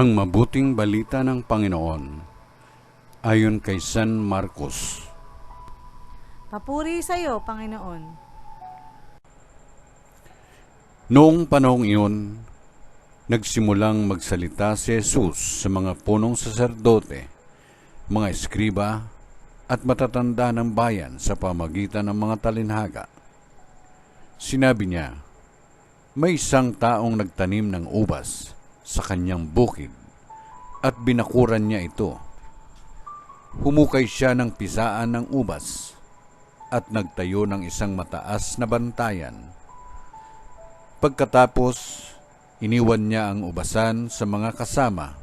Ang mabuting balita ng Panginoon ayon kay San Marcos. Papuri sa iyo, Panginoon. Noong panahong iyon, nagsimulang magsalita si Jesus sa mga punong saserdote, mga eskriba at matatanda ng bayan sa pamagitan ng mga talinhaga. Sinabi niya, may isang taong nagtanim ng ubas sa kanyang bukid at binakuran niya ito. Humukay siya ng pisaan ng ubas at nagtayo ng isang mataas na bantayan. Pagkatapos, iniwan niya ang ubasan sa mga kasama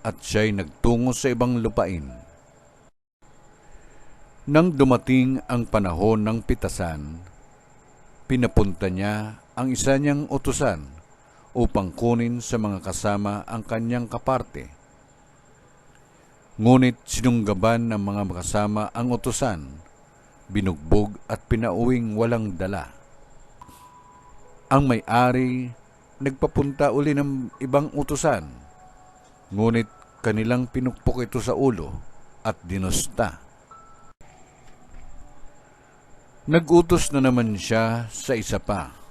at siya'y nagtungo sa ibang lupain. Nang dumating ang panahon ng pitasan, pinapunta niya ang isa niyang utusan upang kunin sa mga kasama ang kanyang kaparte. Ngunit sinunggaban ng mga kasama ang utusan, binugbog at pinauwing walang dala. Ang may-ari nagpapunta uli ng ibang utusan, ngunit kanilang pinukpok ito sa ulo at dinusta. Nag-utos na naman siya sa isa pa,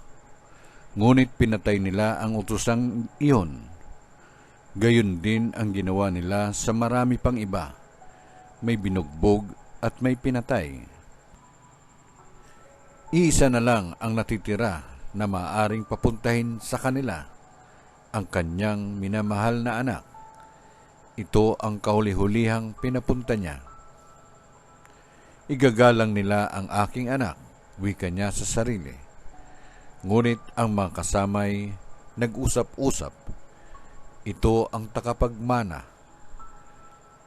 ngunit pinatay nila ang utusang iyon. Gayon din ang ginawa nila sa marami pang iba, may binugbog at may pinatay. Iisa na lang ang natitira na maaaring papuntahin sa kanila, ang kanyang minamahal na anak. Ito ang kahuli-hulihang pinapunta niya. Igagalang nila ang aking anak, wika niya sa sarili. Ngunit ang mga kasamay nag-usap-usap, ito ang takapagmana.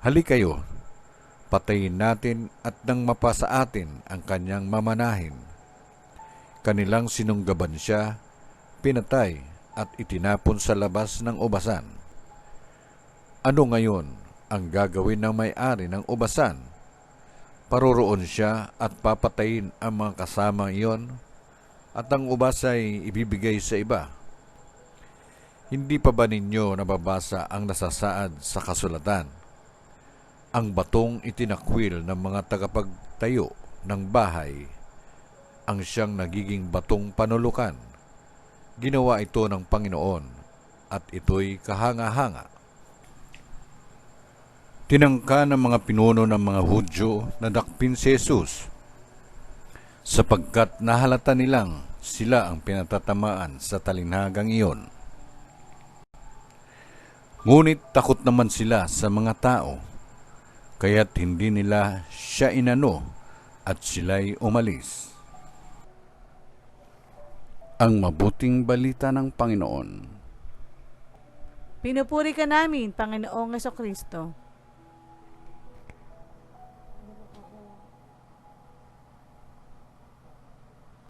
Halikayo, patayin natin at nang mapasa atin ang kanyang mamanahin. Kanilang sinunggaban siya, pinatay at itinapon sa labas ng ubasan. Ano ngayon ang gagawin ng may-ari ng ubasan? Paroroon siya at papatayin ang mga kasama iyon at ang ubas ay ibibigay sa iba. Hindi pa ba ninyo nababasa ang nasasaad sa kasulatan? Ang batong itinakwil ng mga tagapagtayo ng bahay ang siyang nagiging batong panulukan. Ginawa ito ng Panginoon at ito'y kahanga-hanga. Tinangka ng mga pinuno ng mga Hudyo na dakpin si Jesus, sapagkat nahalata nilang sila ang pinatatamaan sa talinhagang iyon. Ngunit takot naman sila sa mga tao, kaya't hindi nila siya inano at sila'y umalis. Ang mabuting balita ng Panginoon. Pinupuri ka namin, Panginoong Jesucristo.